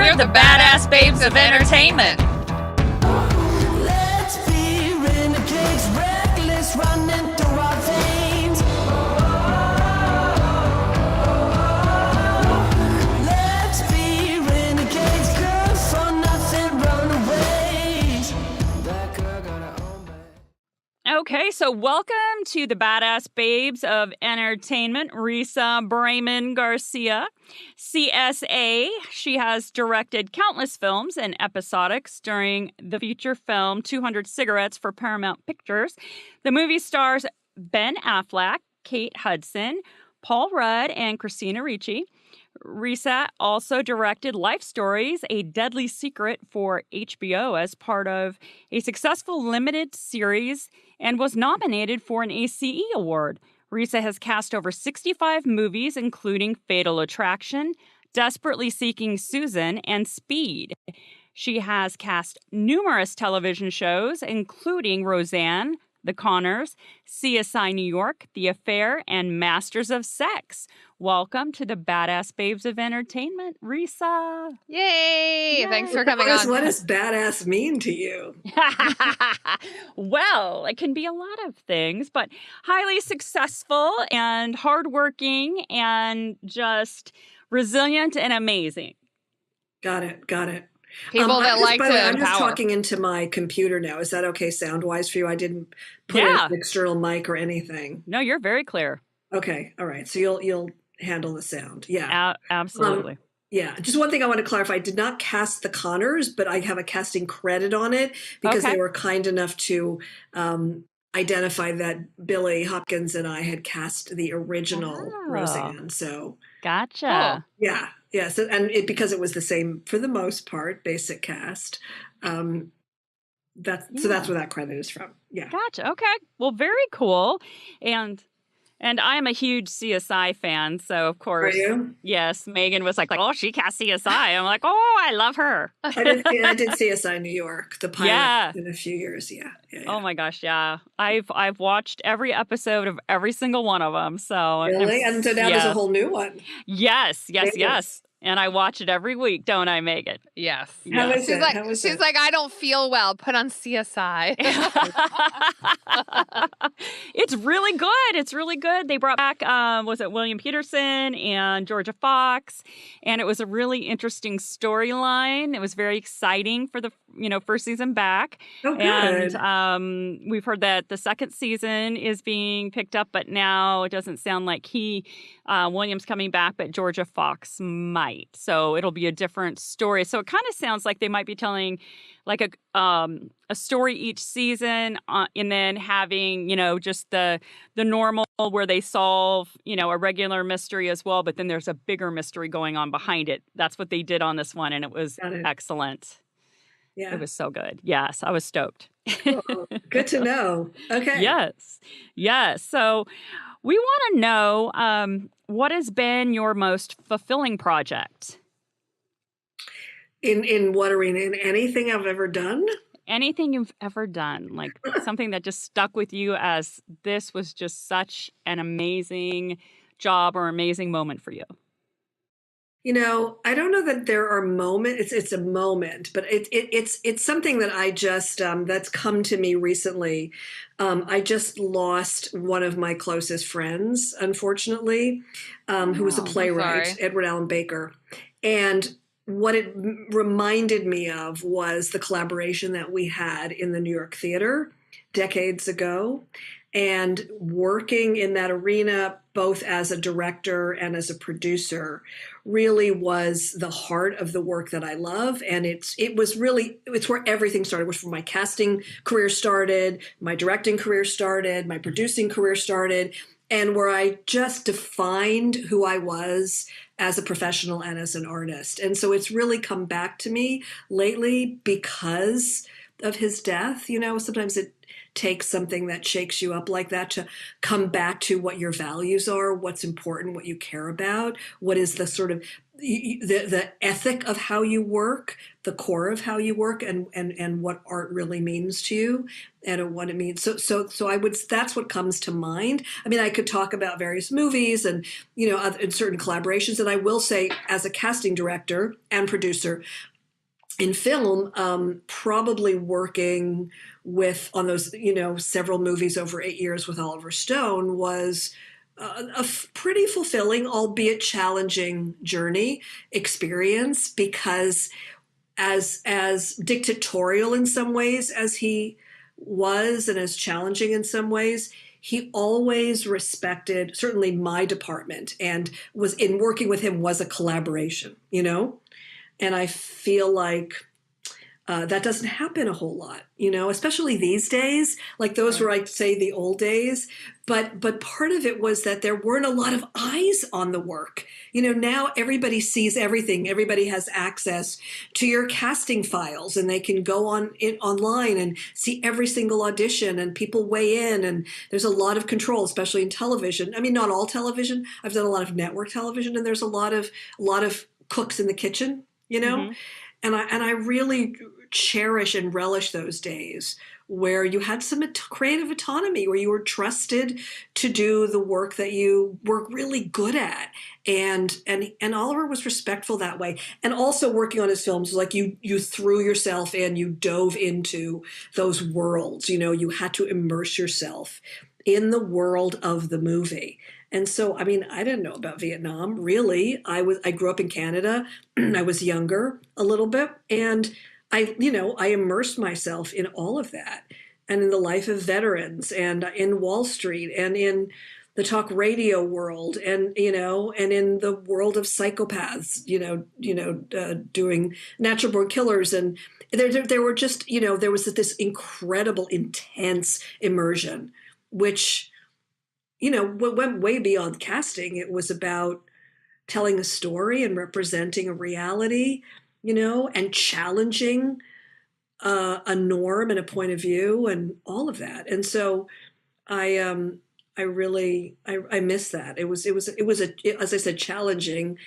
We're the badass babes of entertainment. Let's be renegades, reckless, running through our veins. Let's be renegades, good for nothing, runaways. That girl got her own bag. Okay, so welcome to the badass babes of entertainment, Risa Bramon Garcia, CSA. She has directed countless films and episodics during the feature film 200 Cigarettes for Paramount Pictures. The movie stars Ben Affleck, Kate Hudson, Paul Rudd, and Christina Ricci. Risa also directed Life Stories, A Deadly Secret for HBO as part of a successful limited series and was nominated for an ACE Award. Risa has cast over 65 movies, including Fatal Attraction, Desperately Seeking Susan, and Speed. She has cast numerous television shows, including Roseanne, The Connors, CSI New York, The Affair, and Masters of Sex. Welcome to the Badass Babes of Entertainment, Risa. Yay! Thanks for coming on. What does badass mean to you? Well, it can be a lot of things, but highly successful and hardworking and just resilient and amazing. Got it. People that like to I'm just empower. talking into my computer now. Is that okay sound-wise for you? I didn't put in an external mic or anything. No, you're very clear. Okay, all right. So you'll handle the sound. Yeah. Absolutely. Yeah. Just one thing I want to clarify. I did not cast The Connors, but I have a casting credit on it because Okay. they were kind enough to identify that Billy Hopkins and I had cast the original Roseanne. So Gotcha. yeah. So, because it was the same for the most part, basic cast. So that's where that credit is from. Yeah. Gotcha. Okay. Well, very cool. And I am a huge CSI fan, so of course, Are you? yes, Megan was like, oh, she cast CSI. I'm like, oh, I love her. I did CSI New York, the pilot Yeah. in a few years. Yeah. Oh my gosh, yeah. I've watched every episode of every single one of them. So Really? And so now there's a whole new one. Yes. Yeah. And I watch it every week, don't I, Megan? Yes. How is She's it? like, How is she's it? like, I don't feel well. Put on CSI. It's really good. It's really good. They brought back, was it William Peterson and Georgia Fox? And it was a really interesting storyline. It was very exciting for the first season back. Oh, good. And we've heard that the second season is being picked up, but now it doesn't sound like William's coming back, but Georgia Fox might. So it'll be a different story. So it kind of sounds like they might be telling like a story each season, and then having just the normal where they solve a regular mystery as well, but then there's a bigger mystery going on behind it. That's what they did on this one, and it was excellent. Yeah. It was so good. Yes, I was stoked. Cool. Good to know. Okay. Yes. So we want to know what has been your most fulfilling project? In what arena? In anything I've ever done? Anything you've ever done, like something that just stuck with you as this was just such an amazing job or amazing moment for you? I don't know that there are moments. It's a moment, but it's something that I just that's come to me recently. I just lost one of my closest friends, unfortunately, who was a playwright, sorry. Edward Allan Baker, and what it reminded me of was the collaboration that we had in the New York Theater decades ago. And working in that arena, both as a director and as a producer, really was the heart of the work that I love. And it's where everything started. It was where my casting career started, my directing career started, my producing career started, and where I just defined who I was as a professional and as an artist. And so it's really come back to me lately because of his death. Sometimes it takes something that shakes you up like that to come back to what your values are, what's important, what you care about, what is the sort of the ethic of how you work, the core of how you work, and what art really means to you, and what it means. So I would, that's what comes to mind. I mean, I could talk about various movies and and certain collaborations, and I will say, as a casting director and producer in film, probably working with on those several movies over 8 years with Oliver Stone was a pretty fulfilling, albeit challenging journey experience, because as dictatorial in some ways as he was, and as challenging in some ways, he always respected certainly my department, and was in working with him was a collaboration, and I feel like that doesn't happen a whole lot, especially these days. Like those were, I'd say, the old days. But part of it was that there weren't a lot of eyes on the work. Now everybody sees everything. Everybody has access to your casting files, and they can go online and see every single audition, and people weigh in, and there's a lot of control, especially in television. I mean, not all television. I've done a lot of network television, and there's a lot of cooks in the kitchen, Mm-hmm. and I really cherish and relish those days where you had some creative autonomy, where you were trusted to do the work that you were really good at, and Oliver was respectful that way. And also working on his films, like you threw yourself in, you dove into those worlds. You had to immerse yourself in the world of the movie. And so, I mean, I didn't know about Vietnam, really. I grew up in Canada. I was younger a little bit. And I immersed myself in all of that, and in the life of veterans, and in Wall Street, and in the talk radio world, and in the world of psychopaths, doing natural born killers. And there were just, there was this incredible, intense immersion, which, went way beyond casting. It was about telling a story and representing a reality, and challenging a norm and a point of view, and all of that. And so I really miss that. It was as I said, challenging,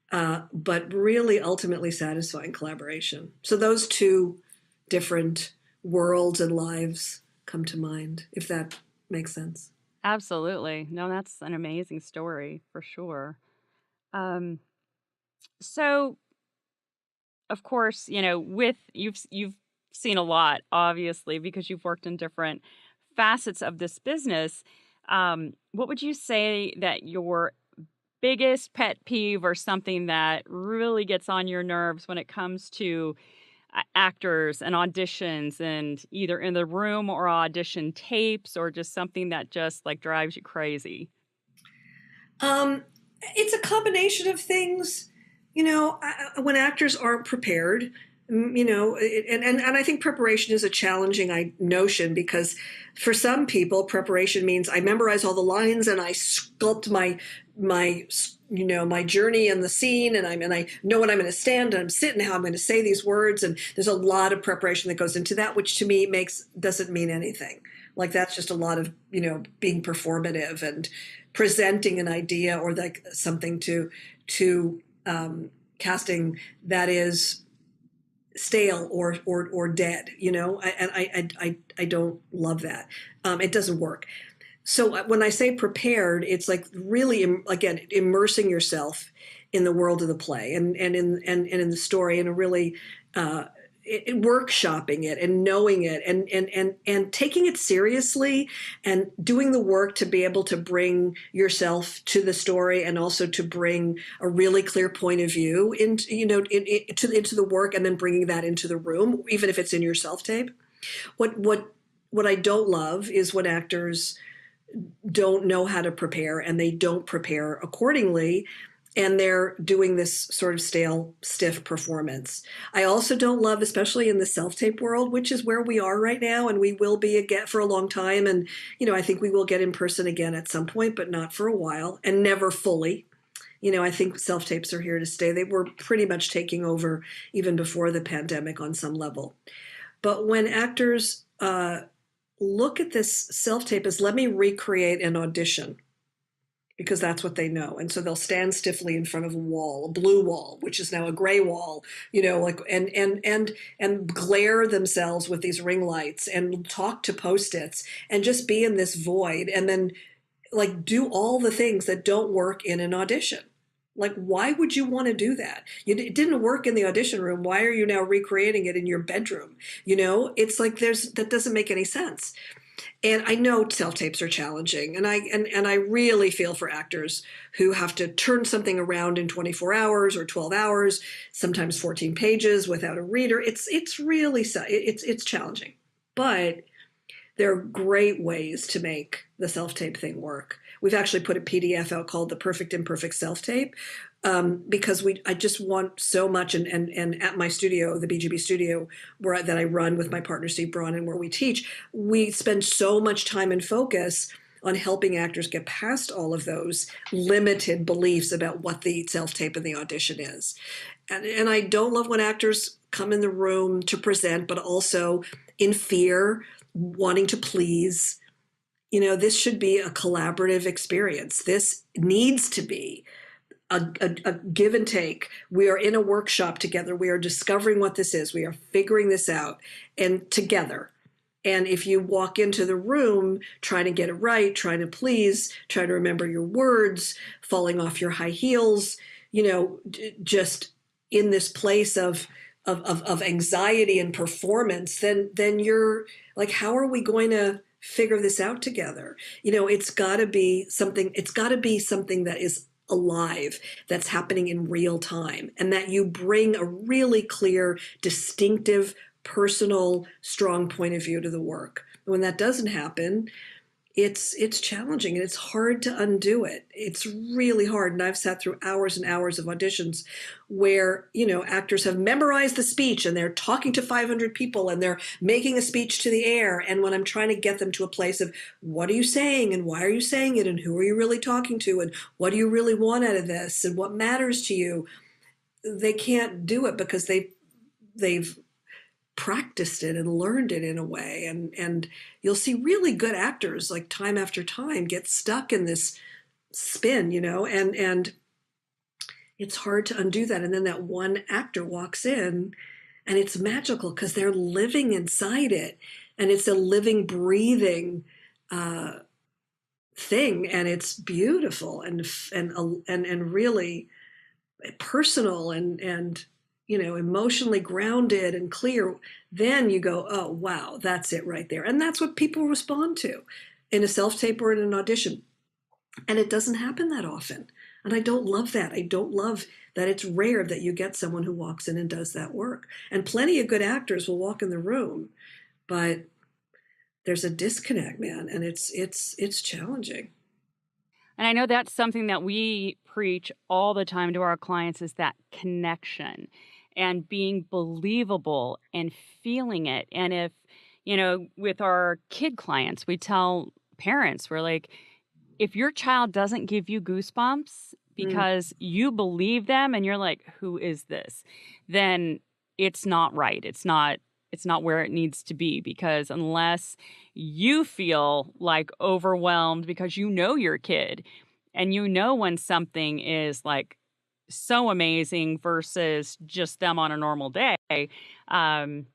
but really ultimately satisfying collaboration. So those two different worlds and lives come to mind, if that makes sense. Absolutely. No, that's an amazing story for sure. Um, so of course, with you've seen a lot, obviously, because you've worked in different facets of this business. What would you say that your biggest pet peeve, or something that really gets on your nerves when it comes to actors and auditions, and either in the room or audition tapes, or just something that just like drives you crazy? It's a combination of things, when actors aren't prepared, and I think preparation is a challenging notion, because for some people, preparation means I memorize all the lines and I sculpt my journey in the scene, and I know when I'm going to stand and I'm sitting, how I'm going to say these words, and there's a lot of preparation that goes into that, which to me doesn't mean anything. Like that's just a lot of being performative and presenting an idea, or like something to casting that is stale or dead. I don't love that. It doesn't work. So when I say prepared, it's like really, again, immersing yourself in the world of the play, and in the story, and really workshopping it, and knowing it, and taking it seriously, and doing the work to be able to bring yourself to the story, and also to bring a really clear point of view into the work, and then bringing that into the room, even if it's in your self-tape. What I don't love is when actors don't know how to prepare, and they don't prepare accordingly, and they're doing this sort of stale, stiff performance. I also don't love, especially in the self-tape world, which is where we are right now, and we will be again for a long time. And, I think we will get in person again at some point, but not for a while, and never fully. I think self-tapes are here to stay. They were pretty much taking over even before the pandemic on some level. But when actors look at this self-tape as, let me recreate an audition, because that's what they know. And so they'll stand stiffly in front of a wall, a blue wall, which is now a gray wall, like and glare themselves with these ring lights and talk to post-its and just be in this void, and then like do all the things that don't work in an audition. Like, why would you want to do that? It didn't work in the audition room. Why are you now recreating it in your bedroom? It's like that doesn't make any sense. And I know self-tapes are challenging, and I really feel for actors who have to turn something around in 24 hours or 12 hours, sometimes 14 pages without a reader. It's really it's challenging, but there are great ways to make the self-tape thing work. We've actually put a PDF out called The Perfect Imperfect Self-Tape, because I just want so much, and at my studio, the BGB studio that I run with my partner Steve Braun and where we teach, we spend so much time and focus on helping actors get past all of those limited beliefs about what the self-tape and the audition is. And I don't love when actors come in the room to present, but also in fear, wanting to please. This should be a collaborative experience. This needs to be a give and take. We are in a workshop together. We are discovering what this is. We are figuring this out, and together. And if you walk into the room trying to get it right, trying to please, trying to remember your words, falling off your high heels, just in this place of anxiety and performance, then you're like, how are we going to figure this out together? It's got to be something that is alive, that's happening in real time, and that you bring a really clear, distinctive, personal, strong point of view to the work. When that doesn't happen, it's challenging, and it's hard to undo it. It's really hard. And I've sat through hours and hours of auditions where, actors have memorized the speech and they're talking to 500 people and they're making a speech to the air. And when I'm trying to get them to a place of, what are you saying and why are you saying it and who are you really talking to and what do you really want out of this and what matters to you, they can't do it because they've practiced it and learned it in a way, and you'll see really good actors like time after time get stuck in this spin, and it's hard to undo that. And then that one actor walks in and it's magical because they're living inside it, and it's a living, breathing thing, and it's beautiful and really personal and emotionally grounded and clear. Then you go, oh, wow, that's it right there. And that's what people respond to in a self-tape or in an audition. And it doesn't happen that often. And I don't love that. I don't love that it's rare that you get someone who walks in and does that work. And plenty of good actors will walk in the room, but there's a disconnect, man. And it's challenging. And I know that's something that we preach all the time to our clients, is that connection and being believable and feeling it. And if, with our kid clients, we tell parents, we're like, if your child doesn't give you goosebumps because you believe them and you're like, who is this? Then it's not right. It's not where it needs to be, because unless you feel like overwhelmed because you know your kid and when something is like so amazing versus just them on a normal day. And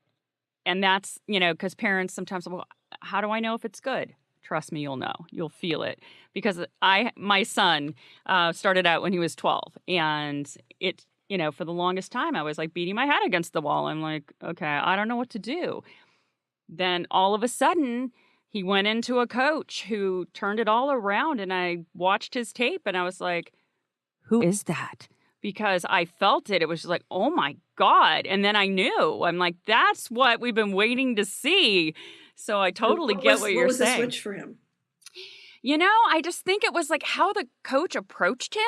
that's, because parents sometimes, well, how do I know if it's good? Trust me, you'll know. You'll feel it. Because my son started out when he was 12, and it, for the longest time, I was like beating my head against the wall. I'm like, okay, I don't know what to do. Then all of a sudden, he went into a coach who turned it all around, and I watched his tape and I was like, who is that? Because I felt it. It was just like, oh my God. And then I knew. I'm like, that's what we've been waiting to see. So I totally get what you're saying. What was the switch for him? I just think it was like how the coach approached him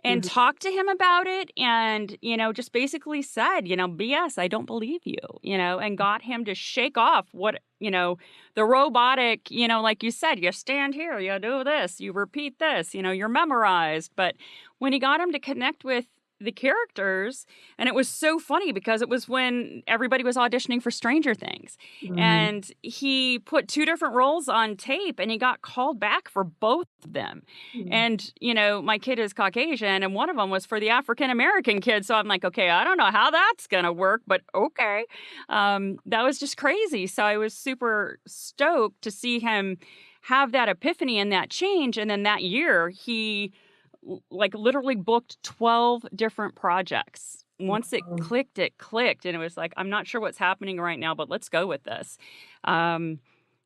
and talked to him about it, and, just basically said, BS, I don't believe you, and got him to shake off what, the robotic, like you said, you stand here, you do this, you repeat this, you're memorized. But when he got him to connect with the characters. And it was so funny because it was when everybody was auditioning for Stranger Things. And he put 2 different roles on tape and he got called back for both of them. And, you know, my kid is Caucasian and one of them was for the African American kid. So I'm like, okay, I don't know how that's going to work, but okay. That was just crazy. So I was super stoked to see him have that epiphany and that change. And then that year, he like literally booked 12 different projects. Once it clicked. And it was like, I'm not sure what's happening right now, but let's go with this.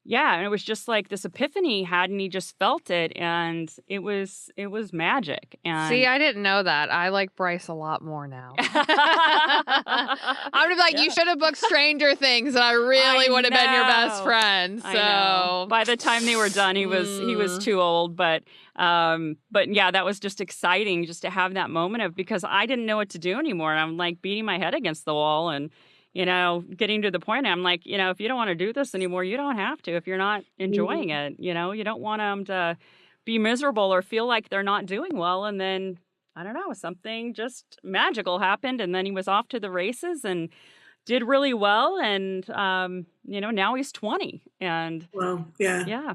Yeah, and it was just like this epiphany he had, and he just felt it, and it was magic. And See, I didn't know that. I like Bryce a lot more now. I'm gonna be like, you should have booked Stranger Things, and I really would have been your best friend. So I know. By the time they were done, he was too old, but yeah, that was just exciting just to have that moment of, because I didn't know what to do anymore, and I'm like beating my head against the wall and, you know, getting to the point, I'm like, you know, if you don't want to do this anymore, you don't have to. If you're not enjoying it, you know, you don't want them to be miserable or feel like they're not doing well. And then, I don't know, something just magical happened. And then he was off to the races and did really well. And, you know, now he's 20. And Well, yeah. yeah.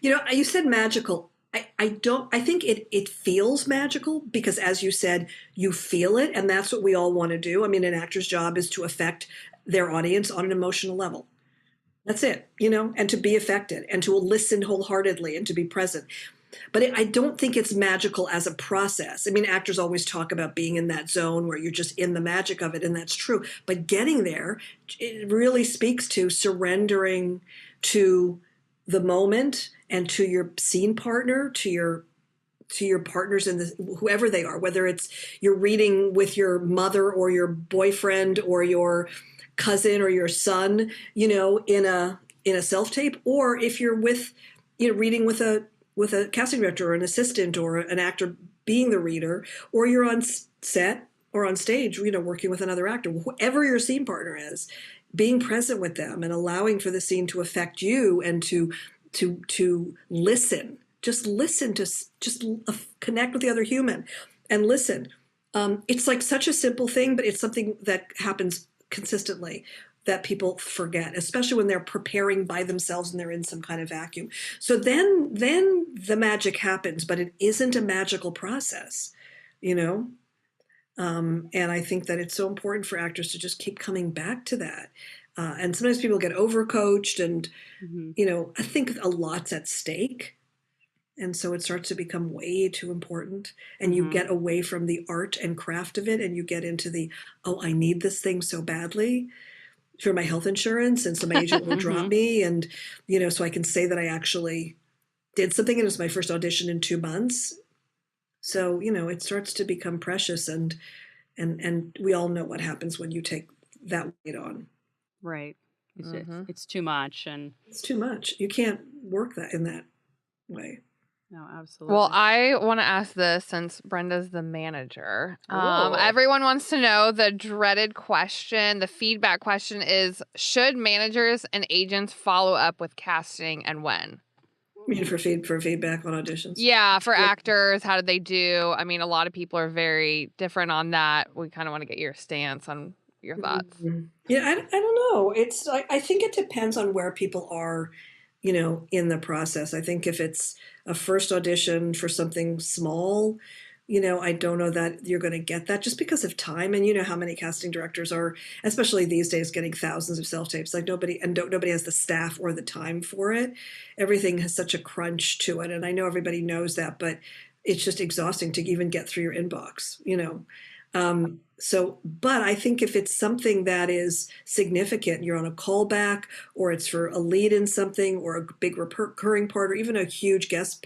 You know, you said magical. I think it feels magical because, as you said, you feel it, and that's what we all want to do. I mean, an actor's job is to affect their audience on an emotional level. That's it, you know, and to be affected and to listen wholeheartedly and to be present. But I don't think it's magical as a process. I mean, actors always talk about being in that zone where you're just in the magic of it, and that's true. But getting there, it really speaks to surrendering to the moment and to your scene partner, to your partners in the, whoever they are, whether it's you're reading with your mother or your boyfriend or your cousin or your son, you know, in a self-tape, or if you're with, you know, reading with a casting director or an assistant or an actor being the reader, or you're on set or on stage, you know, working with another actor, whoever your scene partner is, being present with them and allowing for the scene to affect you and to listen, just listen, to just connect with the other human and listen. It's like such a simple thing, but it's something that happens consistently that people forget, especially when they're preparing by themselves and they're in some kind of vacuum. So then the magic happens, but it isn't a magical process, you know? And I think that it's so important for actors to just keep coming back to that. And sometimes people get overcoached and, you know, I think a lot's at stake. And so it starts to become way too important. And you get away from the art and craft of it and you get into the, oh, I need this thing so badly for my health insurance. And so my agent will drop me. And, you know, so I can say that I actually did something and it was my first audition in 2 months. So, you know, it starts to become precious and we all know what happens when you take that weight on. Right. It's too much. And it's too much. You can't work that in that way. No, absolutely. Well, I want to ask this since Brenda's the manager. Ooh. Everyone wants to know the dreaded question. The feedback question is, should managers and agents follow up with casting and when? I mean, for feedback on auditions. Yeah, for actors, how did they do? I mean, a lot of people are very different on that. We kind of want to get your stance on your thoughts. Yeah, I don't know. It's I think it depends on where people are, you know, in the process. I think if it's a first audition for something small, you know, I don't know that you're going to get that just because of time. And you know how many casting directors are, especially these days, getting thousands of self-tapes. Like nobody has the staff or the time for it. Everything has such a crunch to it. And I know everybody knows that, but it's just exhausting to even get through your inbox, you know. But I think if it's something that is significant, you're on a callback or it's for a lead in something or a big recurring part or even a huge guest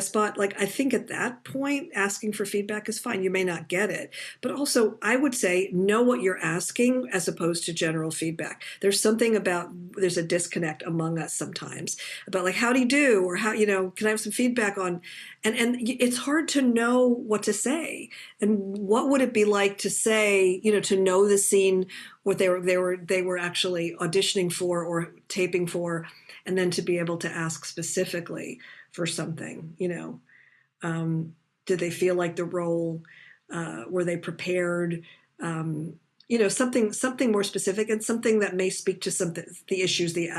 spot, like I think at that point asking for feedback is fine. You may not get it, but also I would say know what you're asking as opposed to general feedback. There's a disconnect among us sometimes about like, how do you do? Or how, you know, can I have some feedback on, and it's hard to know what to say. And what would it be like to say, you know, to know the scene, what they were actually auditioning for or taping for, and then to be able to ask specifically for something, you know, did they feel like the role Were they prepared? Something more specific, and something that may speak to the issues the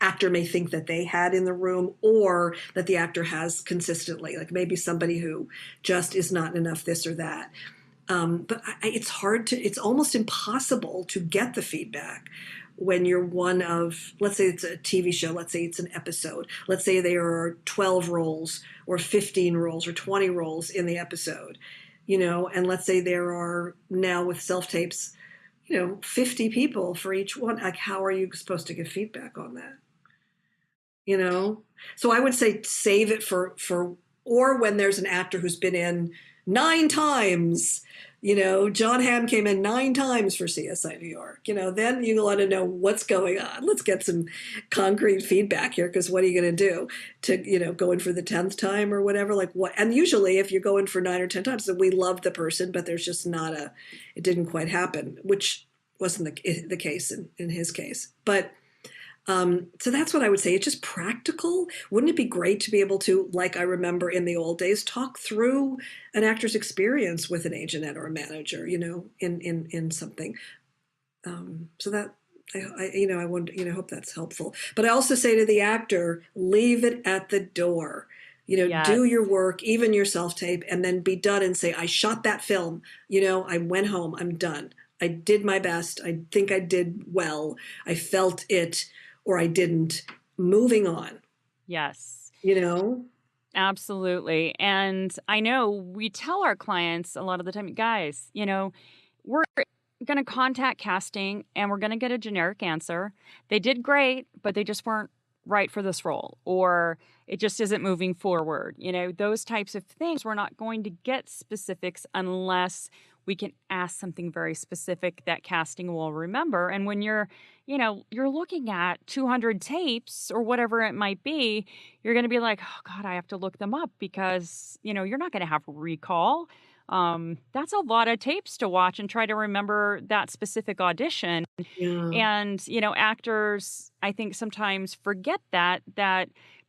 actor may think that they had in the room, or that the actor has consistently, like maybe somebody who just is not enough this or that. But it's almost impossible to get the feedback when you're one of, let's say it's a TV show, let's say it's an episode, let's say there are 12 roles or 15 roles or 20 roles in the episode, and let's say there are now with self-tapes, 50 people for each one. Like, how are you supposed to give feedback on that? So I would say save it for, or when there's an actor who's been in 9 times, John Hamm came in 9 times for CSI New York, then you want to know what's going on. Let's get some concrete feedback here, because what are you going to do to, go in for the 10th time or whatever, like what? And usually if you're going for 9 or 10 times, then we love the person, but there's just it didn't quite happen, which wasn't the case in his case. But so that's what I would say. It's just practical. Wouldn't it be great to be able to, like I remember in the old days, talk through an actor's experience with an agent or a manager, in something. So that I would, hope that's helpful. But I also say to the actor, leave it at the door. Yes. Do your work, even your self-tape, and then be done and say, I shot that film. I went home. I'm done. I did my best. I think I did well. I felt it, or I didn't. Moving on. Yes. Absolutely. And I know we tell our clients a lot of the time, guys, we're going to contact casting and we're going to get a generic answer. They did great, but they just weren't right for this role, or it just isn't moving forward. Those types of things. We're not going to get specifics unless we can ask something very specific that casting will remember. And when you're looking at 200 tapes or whatever it might be, you're going to be like, oh God, I have to look them up, because, you're not going to have recall. That's a lot of tapes to watch and try to remember that specific audition. Yeah. And, actors, I think sometimes forget that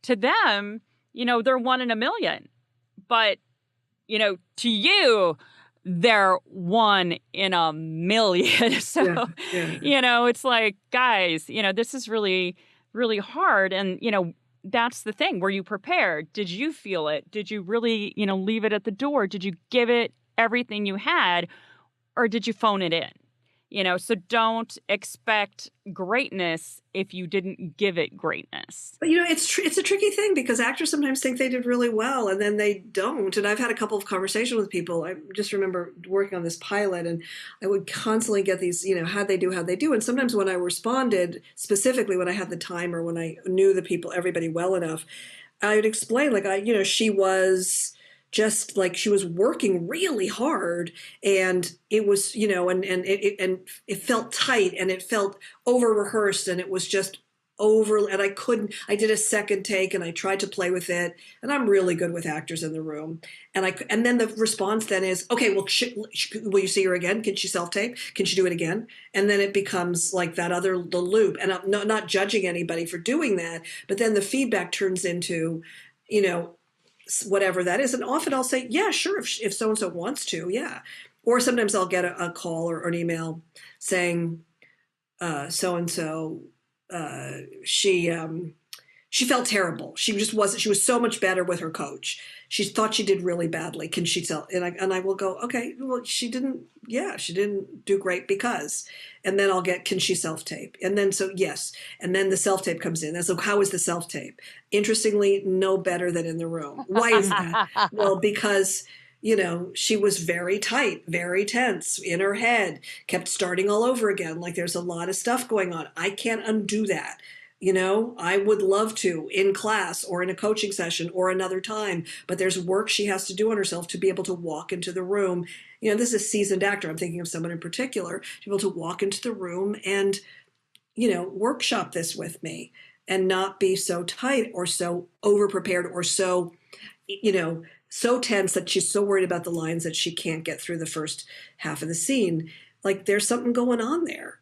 to them, they're 1 in a million, but, to you, they're 1 in a million. So, Yeah. it's like, guys, this is really, really hard. And, that's the thing. Were you prepared? Did you feel it? Did you really, leave it at the door? Did you give it everything you had, or did you phone it in? So don't expect greatness if you didn't give it greatness. But it's a tricky thing, because actors sometimes think they did really well and then they don't. And I've had a couple of conversations with people. I just remember working on this pilot, and I would constantly get these, how'd they do? And sometimes when I responded, specifically when I had the time or when I knew everybody well enough, I would explain, like, she was just like, she was working really hard, and it was, and it felt tight, and it felt over rehearsed, and it was just over, and I did a second take, and I tried to play with it, and I'm really good with actors in the room. And then the response then is, okay, well, will you see her again? Can she self-tape? Can she do it again? And then it becomes like the loop, and I'm not judging anybody for doing that, but then the feedback turns into, whatever that is. And often I'll say, yeah, sure, if so-and-so wants to, yeah. Or sometimes I'll get a call or an email saying, so-and-so, she felt terrible. She was so much better with her coach. She thought she did really badly. Can she tell? And I will go, okay, well, she didn't do great because, and then I'll get, can she self-tape? And then, so yes. And then the self-tape comes in. And so how is the self-tape? Interestingly, no better than in the room. Why is that? Well, because, she was very tight, very tense in her head, kept starting all over again. Like, there's a lot of stuff going on. I can't undo that. I would love to in class or in a coaching session or another time, but there's work she has to do on herself to be able to walk into the room. This is a seasoned actor. I'm thinking of someone in particular, to be able to walk into the room and, workshop this with me and not be so tight or so over-prepared or so, so tense that she's so worried about the lines that she can't get through the first half of the scene. Like, there's something going on there.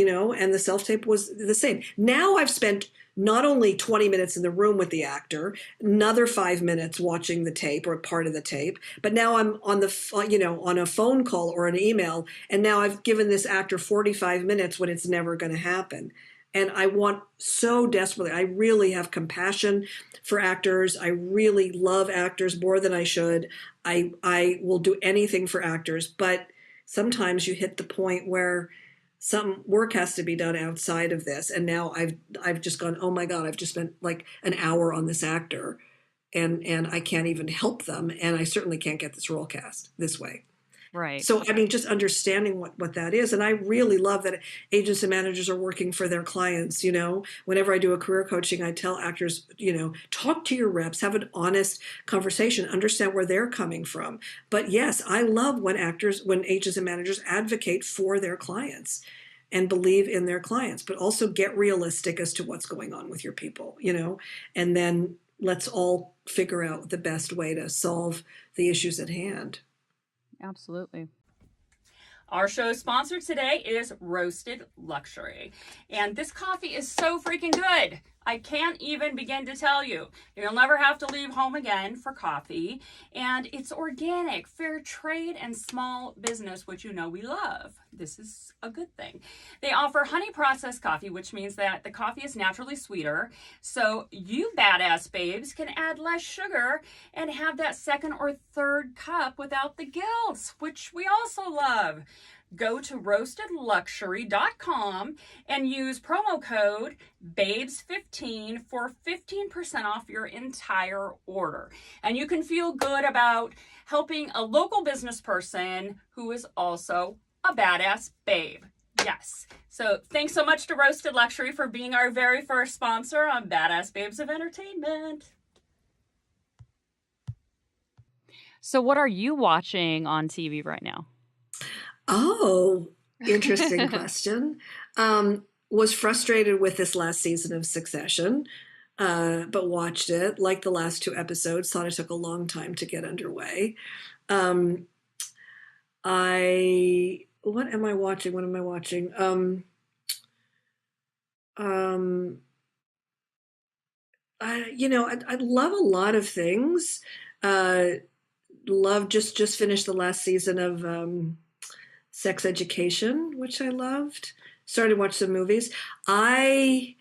and the self-tape was the same. Now I've spent not only 20 minutes in the room with the actor, another 5 minutes watching the tape or part of the tape, but now I'm on on a phone call or an email, and now I've given this actor 45 minutes when it's never going to happen. And I want so desperately, I really have compassion for actors. I really love actors more than I should. I will do anything for actors, but sometimes you hit the point where some work has to be done outside of this. And now I've just gone, oh my God, I've just spent like an hour on this actor and I can't even help them. And I certainly can't get this role cast this way. Right. So, I mean, just understanding what that is. And I really love that agents and managers are working for their clients. Whenever I do a career coaching, I tell actors, talk to your reps, have an honest conversation, understand where they're coming from. But yes, I love when agents and managers advocate for their clients and believe in their clients, but also get realistic as to what's going on with your people, and then let's all figure out the best way to solve the issues at hand. Absolutely. Our show's sponsor today is Roasted Luxury. And this coffee is so freaking good. I can't even begin to tell you. You'll never have to leave home again for coffee. And it's organic, fair trade, and small business, which we love. This is a good thing. They offer honey processed coffee, which means that the coffee is naturally sweeter. So you badass babes can add less sugar and have that second or third cup without the guilt, which we also love. Go to roastedluxury.com and use promo code BABES15 for 15% off your entire order. And you can feel good about helping a local business person who is also a badass babe. Yes. So thanks so much to Roasted Luxury for being our very first sponsor on Badass Babes of Entertainment. So what are you watching on TV right now? Oh, interesting question. Was frustrated with this last season of Succession, but watched it. Like the last 2 episodes, thought it took a long time to get underway. What am I watching? What am I watching? I love a lot of things. Love just finished the last season of Sex Education, which I loved. Started to watch some movies. I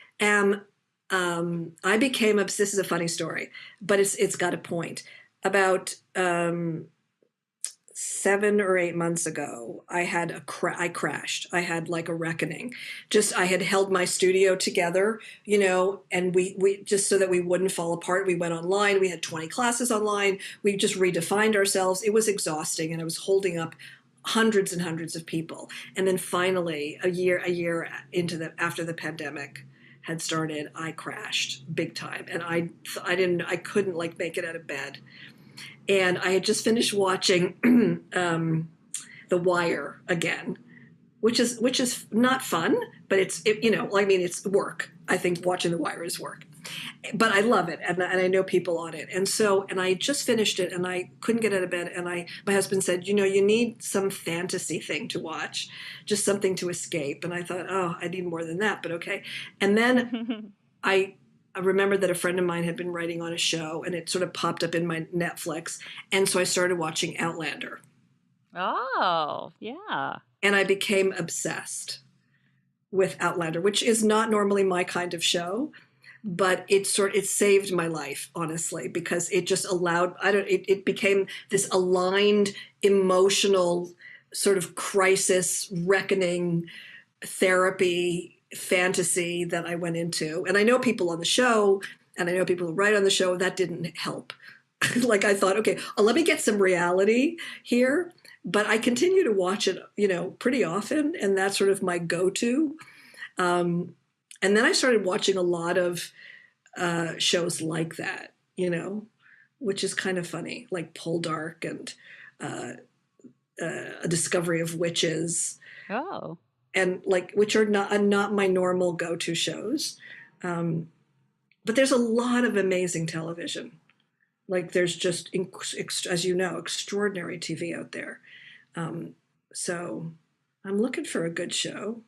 became obsessed. This is a funny story, but it's got a point. About 7 or 8 months ago, I crashed. I had like a reckoning. I had held my studio together, and we just so that we wouldn't fall apart. We went online. We had 20 classes online. We just redefined ourselves. It was exhausting, and I was holding up hundreds and hundreds of people. And then finally, a year after the pandemic had started, I crashed big time, and I couldn't make it out of bed. And I had just finished watching The Wire again, which is not fun, but it's work. I think watching The Wire is work, but I love it, and I know people on it, and I just finished it, and I couldn't get out of bed, and my husband said, you need some fantasy thing to watch, just something to escape, and I thought, oh, I need more than that, but okay, and then I remembered that a friend of mine had been writing on a show, and it sort of popped up in my Netflix, and so I started watching Outlander. Oh, yeah. And I became obsessed with Outlander, which is not normally my kind of show, but it saved my life, honestly, because it just allowed, it became this aligned, emotional sort of crisis, reckoning, therapy, fantasy that I went into. And I know people on the show, and I know people who write on the show, that didn't help. I thought, okay, let me get some reality here. But I continue to watch it, pretty often. And that's sort of my go-to. And then I started watching a lot of shows like that, which is kind of funny, like Poldark and A Discovery of Witches. Oh. And which are not my normal go-to shows. But there's a lot of amazing television. There's just, as you know, extraordinary TV out there. So I'm looking for a good show.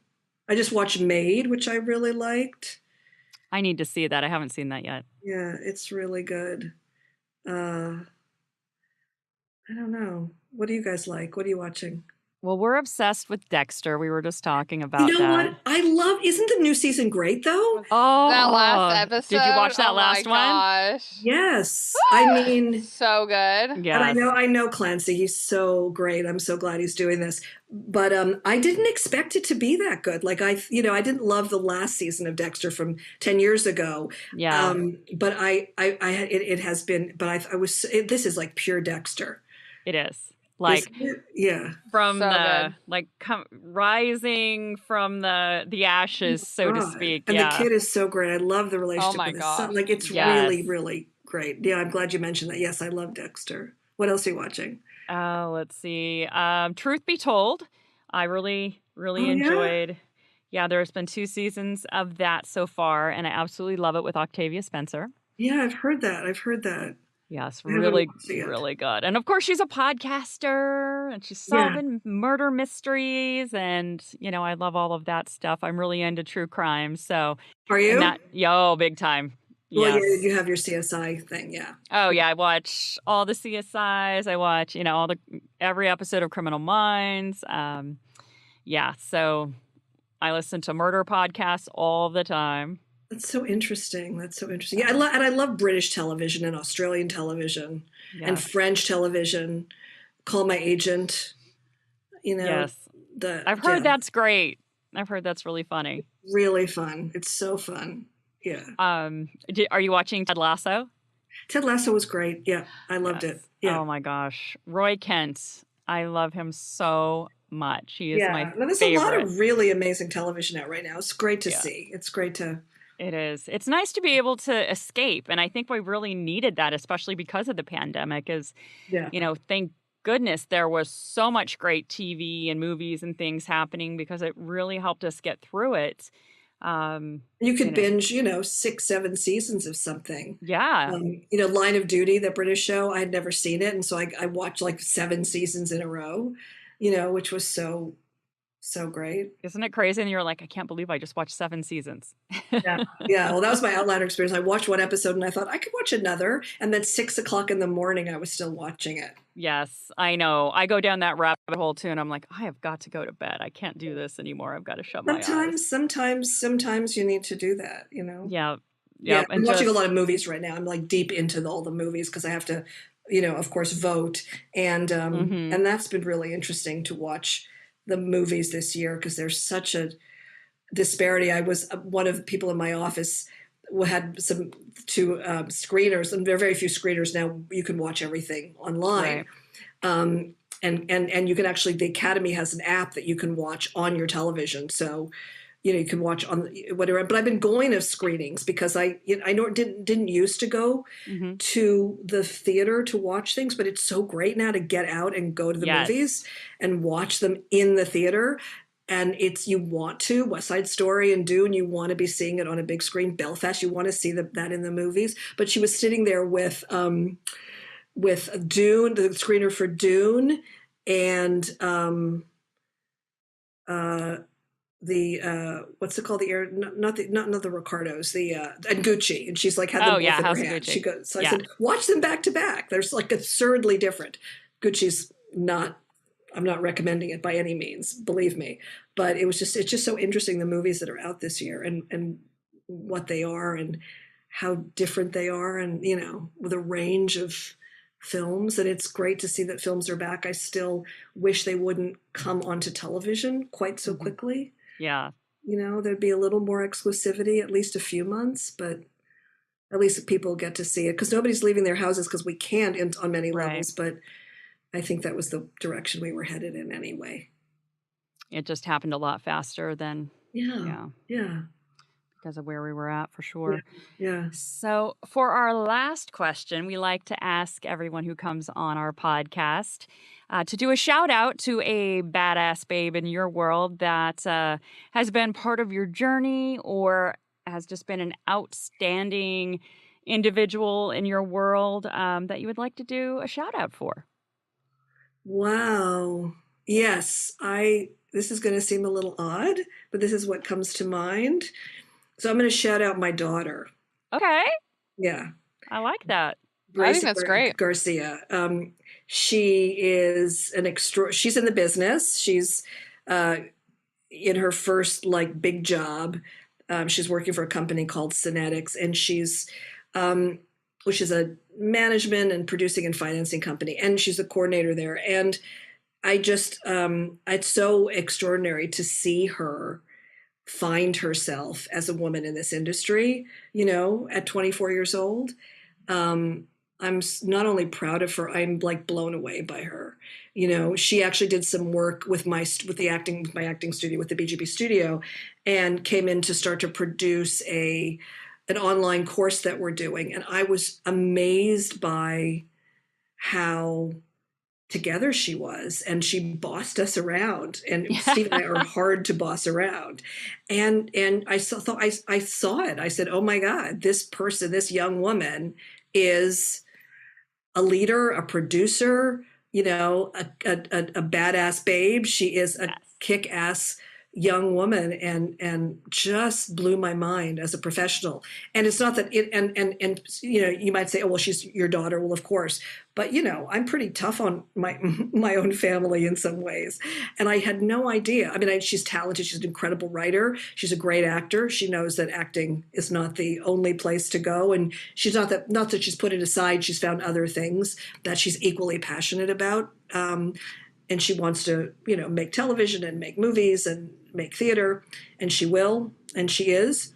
I just watched Maid, which I really liked. I need to see that. I haven't seen that yet. Yeah, it's really good. Uh, I don't know. What do you guys like? What are you watching? Well, we're obsessed with Dexter. We were just talking You about know that. what? Isn't the new season great though? Oh, That last episode. Did you watch that oh last my one? Oh, gosh. Yes. I mean, So good. Yes. and I know Clancy. He's so great. I'm so glad he's doing this. But I didn't expect it to be that good. Like I didn't love the last season of Dexter from 10 years ago. Yeah, But it has been. But this is like pure Dexter. it is. Like Isn't it? Yeah. from So the good. rising from the ashes, so to God. speak. And Yeah. the kid is so great. I love the relationship my with his son. gosh. Like it's Yes. really, really great. Yeah, I'm glad you mentioned that. Yes, I love Dexter. What else are you watching? Let's see. Truth Be Told, I really, really Oh, yeah? enjoyed. Yeah, there's been 2 seasons of that so far, and I absolutely love it with Octavia Spencer. Yeah, I've heard that. Yes, I haven't really, watched it yet. really good. And of course, she's a podcaster and she's Yeah. solving murder mysteries. And, I love all of that stuff. I'm really into true crime. So, Are and you? that, big time. Well, Yes. yeah, you have your CSI thing. Yeah. Oh, yeah. I watch all the CSIs. I watch, every episode of Criminal Minds. Yeah. So I listen to murder podcasts all the time. That's so interesting. Yeah, I love British television and Australian television and Yes. French television. Call My Agent. Yes. I've yeah, heard that's great. I've heard that's really funny. really fun. It's so fun. Yeah. Are you watching Ted Lasso? Ted Lasso was great. Yeah, I loved it. Yes. Yeah. Oh my gosh. Roy Kent. I love him so much. He is my No, there's favorite. a lot of really amazing television out right now. It's great to Yeah. see. It's great to. It is. It's nice to be able to escape. And I think we really needed that, especially because of the pandemic, Yeah. thank goodness there was so much great TV and movies and things happening because it really helped us get through it. You could binge, 6, 7 seasons of something. Yeah. Line of Duty, the British show, I had never seen it. And so I watched like 7 seasons in a row, which was so great. Isn't it crazy? And you're like, I can't believe I just watched 7 seasons. Yeah. Yeah. Well, that was my Outlander experience. I watched one episode and I thought I could watch another. And then 6 o'clock in the morning, I was still watching it. Yes, I know. I go down that rabbit hole too, and I'm like, I have got to go to bed. I can't do this anymore. I've got to shut my eyes. Sometimes you need to do that, Yeah. Yeah, Yep. I'm watching a lot of movies right now. I'm like deep into all the movies because I have to, of course, vote. And Mhm. and that's been really interesting to watch the movies this year because there's such a disparity. I was one of the people in my office who had two screeners, and there are very few screeners now. You can watch everything online. Right. And you can actually, the Academy has an app that you can watch on your television. So, you can watch on whatever. But I've been going to screenings because I didn't used to go Mhm. to the theater to watch things, but it's so great now to get out and go to the Yes. movies and watch them in the theater. And you want to, West Side Story and Dune, you want to be seeing it on a big screen. Belfast, you want to see that in the movies. But she was sitting there with Dune, the screener for Dune, and the what's it called? The air, not the Ricardos, and Gucci, and she's like had them Oh, both yeah, in her House of hand. Gucci. She goes, so I Yeah. said, watch them back to back. They're like absurdly different. Gucci's not. I'm not recommending it by any means, believe me. But it's just so interesting, the movies that are out this year and what they are and how different they are, and with a range of films. And it's great to see that films are back. I still wish they wouldn't come onto television quite so Mhm. quickly. Yeah. There'd be a little more exclusivity, at least a few months, but at least people get to see it because nobody's leaving their houses because we can't on many Right. levels. But I think that was the direction we were headed in anyway. It just happened a lot faster than, Yeah. Yeah. because of where we were at for sure. Yeah. So, for our last question, we like to ask everyone who comes on our podcast to do a shout out to a badass babe in your world that has been part of your journey or has just been an outstanding individual in your world that you would like to do a shout out for. Wow. Yes. this is going to seem a little odd, but this is what comes to mind. So I'm going to shout out my daughter. Okay. Yeah. I like that. I think that's great. Garcia. She is she's in the business. She's in her first like big job. She's working for a company called Synetics, and she's which is a management and producing and financing company, and she's a coordinator there. And I just it's so extraordinary to see her find herself as a woman in this industry, at 24 years old. I'm not only proud of her, I'm like blown away by her. She actually did some work with my acting studio, with the BGB studio, and came in to start to produce an online course that we're doing. And I was amazed by how together she was, and she bossed us around, and Steve and I are hard to boss around. And I saw it. I said, oh my God, this person, this young woman is a leader, a producer, a badass babe. She is a kick-ass young woman, and just blew my mind as a professional. And it's not that you might say, oh, well, she's your daughter. Well, of course. But, I'm pretty tough on my own family in some ways. And I had no idea. I mean, she's talented. She's an incredible writer. She's a great actor. She knows that acting is not the only place to go. And she's not that she's put it aside. She's found other things that she's equally passionate about. And she wants to, make television and make movies and make theater, and she will, and she is.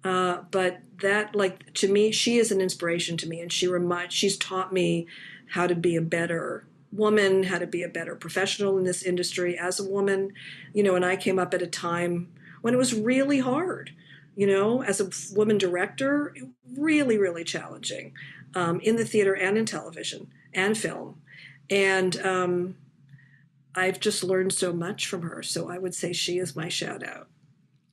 But that, like, to me, she is an inspiration to me, and she's taught me how to be a better woman, how to be a better professional in this industry as a woman. And I came up at a time when it was really hard, as a woman director, really, really challenging, in the theater and in television and film. And I've just learned so much from her. So I would say she is my shout out.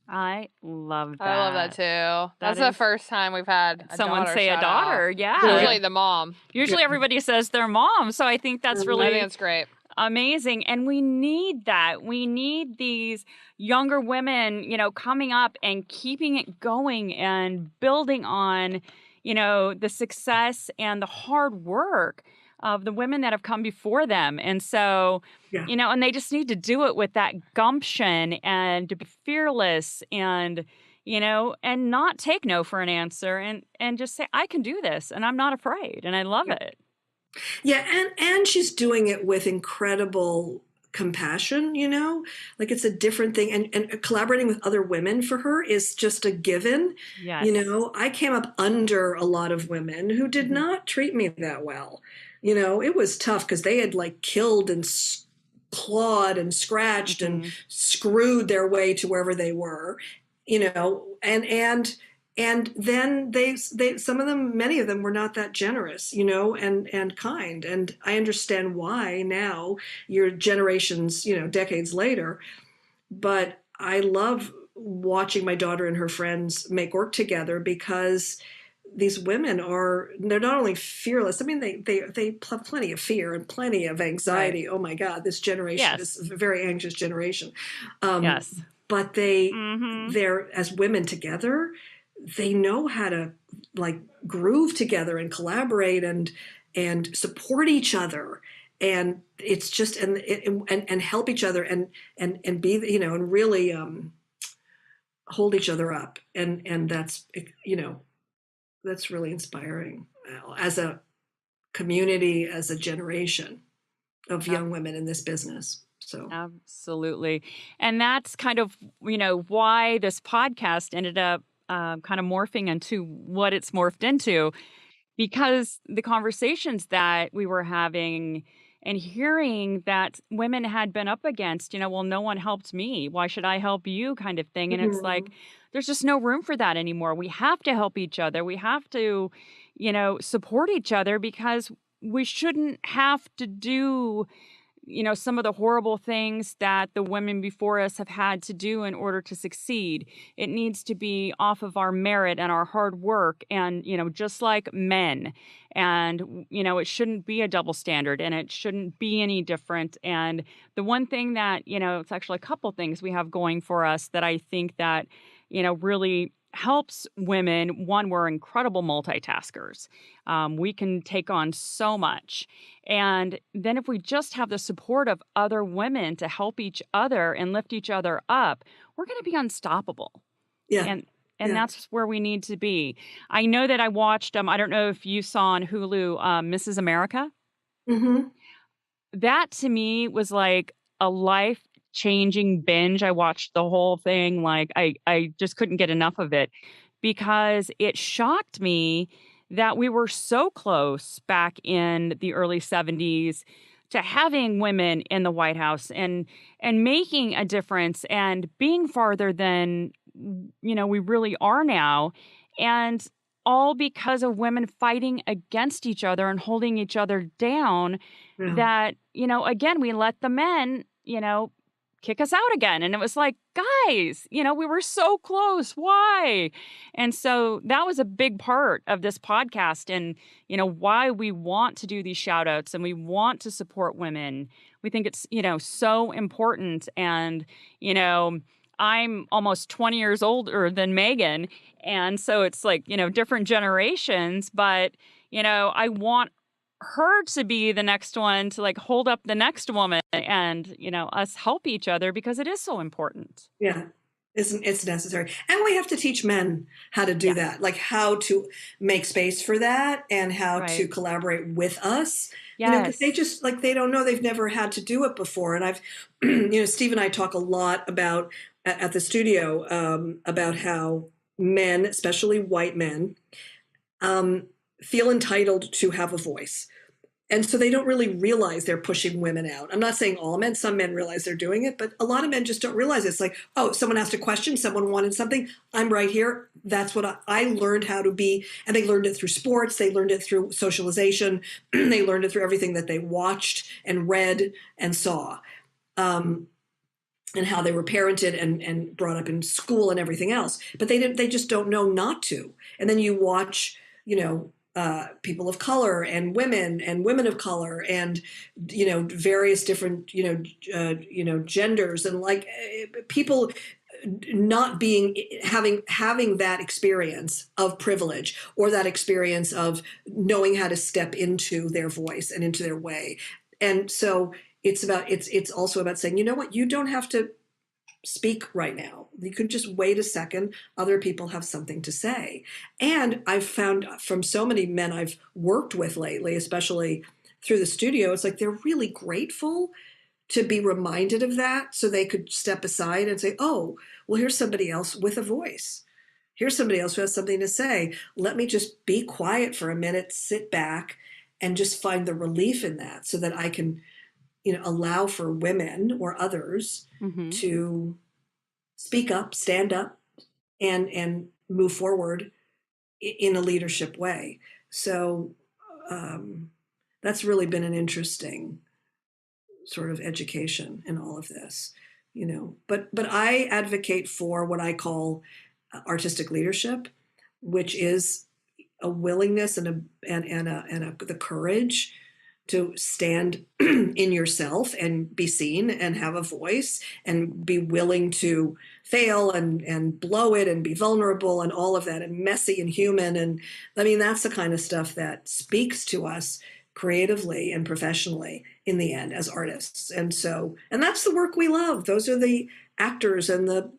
I love that. I love that too. That's the first time we've had someone say a daughter. Yeah. Usually the mom. Usually everybody says their mom. So I think that's really I think it's great. Amazing. And we need that. We need these younger women, coming up and keeping it going and building on, the success and the hard work of the women that have come before them. And so, and they just need to do it with that gumption and to be fearless and, and not take no for an answer and just say, I can do this and I'm not afraid. And I love it. Yeah. And she's doing it with incredible compassion, like it's a different thing. And collaborating with other women for her is just a given. Yes. I came up under a lot of women who did not treat me that well. It was tough because they had like killed and clawed and scratched and screwed their way to wherever they were, and then they some of them, many of them were not that generous, and kind. And I understand why now, your generations, decades later. But I love watching my daughter and her friends make work together, because these women they're not only fearless. I mean, they have plenty of fear and plenty of anxiety. Right. Oh my God, this generation is a very anxious generation. But they're, as women together, they know how to like groove together and collaborate and support each other. And it's just, and help each other and be, and really hold each other up. And that's, that's really inspiring as a community, as a generation of young women in this business. So absolutely. And that's kind of, why this podcast ended up kind of morphing into what it's morphed into, because the conversations that we were having and hearing that women had been up against, well, no one helped me. Why should I help you, kind of thing. And it's like, there's just no room for that anymore. We have to help each other. We have to, support each other, because we shouldn't have to do some of the horrible things that the women before us have had to do in order to succeed. It needs to be off of our merit and our hard work and, just like men. And, it shouldn't be a double standard and it shouldn't be any different. And the one thing that, it's actually a couple things we have going for us that I think that, really helps women. One, we're incredible multitaskers. We can take on so much. And then if we just have the support of other women to help each other and lift each other up, we're going to be unstoppable. Yeah. And Yeah. that's where we need to be. I know that I watched, I don't know if you saw on Hulu, Mrs. America. Mm-hmm. That to me was like a life-changing binge. I watched the whole thing. Like I just couldn't get enough of it because it shocked me that we were so close back in the early 70s to having women in the White House and making a difference and being farther than we really are now. And all because of women fighting against each other and holding each other down Yeah. that, again, we let the men, kick us out again. And it was like, guys, we were so close. Why? And so that was a big part of this podcast and, why we want to do these shout outs and we want to support women. We think it's, so important. And, I'm almost 20 years older than Megan. And so it's like, different generations, but, I want her to be the next one to like hold up the next woman and, us help each other because it is so important. Yeah. It's necessary. And we have to teach men how to do that, like how to make space for that and how to Right. collaborate with us. Because they Yes. just like, they don't know, they've never had to do it before. And I've, Steve and I talk a lot about at the studio about how men, especially white men, feel entitled to have a voice. And so they don't really realize they're pushing women out. I'm not saying all men, some men realize they're doing it, but a lot of men just don't realize it. It's like, oh, someone asked a question, someone wanted something, I'm right here. That's what I learned how to be. And they learned it through sports, they learned it through socialization, they learned it through everything that they watched and read and saw. And how they were parented and brought up in school and everything else. But they just don't know not to. And then you watch, people of color and women of color and various different genders and like people not having that experience of privilege or that experience of knowing how to step into their voice and into their way. And so it's also about saying, you know what, you don't have to speak right now. You can just wait a second. Other people have something to say. And I've found from so many men I've worked with lately, especially through the studio, it's like they're really grateful to be reminded of that so they could step aside and say, oh, well, here's somebody else with a voice. Here's somebody else who has something to say. Let me just be quiet for a minute, sit back, and just find the relief in that so that I can allow for women or others Mm-hmm. to speak up, stand up, and move forward in a leadership way. So that's really been an interesting sort of education in all of this, But I advocate for what I call artistic leadership, which is a willingness and the courage to stand in yourself and be seen and have a voice and be willing to fail and blow it and be vulnerable and all of that and messy and human. And I mean, that's the kind of stuff that speaks to us creatively and professionally in the end as artists. And that's the work we love. Those are the actors and the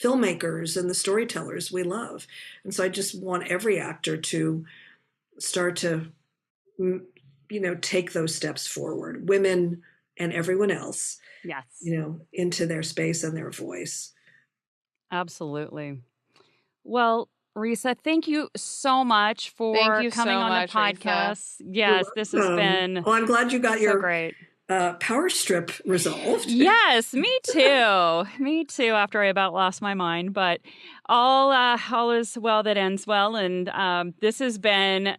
filmmakers and the storytellers we love. And so I just want every actor to start to take those steps forward, women and everyone else, Yes. into their space and their voice. Absolutely. Well, Risa, thank you so much for you coming so on much, the Risa. podcast. Yes, this has been Well, I'm glad you got so your great. power strip resolved. Yes, me too. Me too, after I about lost my mind. But all is well that ends well. And this has been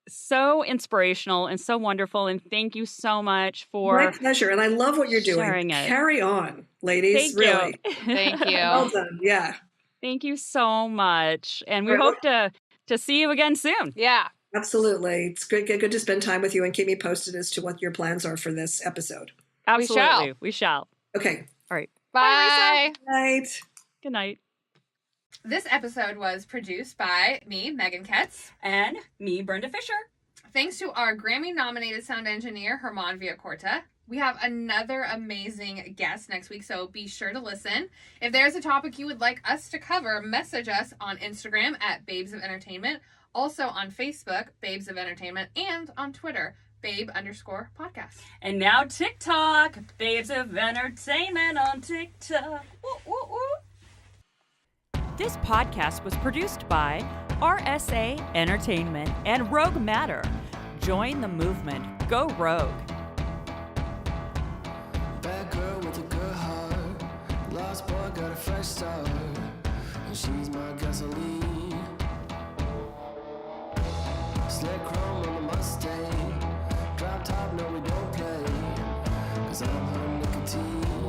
so inspirational and so wonderful. And thank you so much My for pleasure. And I love what you're doing. sharing it. Carry on, ladies. Thank Really. you. Thank you. Well done. Yeah. Thank you so much. And we Right. hope to see you again soon. Yeah. Absolutely. It's good to spend time with you and keep me posted as to what your plans are for this episode. Absolutely. We shall. Okay. All right. Bye. Night. Good night. This episode was produced by me, Megan Ketz. And me, Brenda Fisher. Thanks to our Grammy-nominated sound engineer, Herman Villacorta. We have another amazing guest next week, so be sure to listen. If there's a topic you would like us to cover, message us on Instagram at Babes of Entertainment, also on Facebook, Babes of Entertainment, and on Twitter, Babe_podcast. And now TikTok, Babes of Entertainment on TikTok. Woo, woo, woo. This podcast was produced by RSA Entertainment and Rogue Matter. Join the movement. Go Rogue. Bad girl with a good heart. Lost boy got a fresh start. And she's my gasoline. Slick chrome on the Mustang. Drop top, no we don't play. 'Cause I'm her nicotine.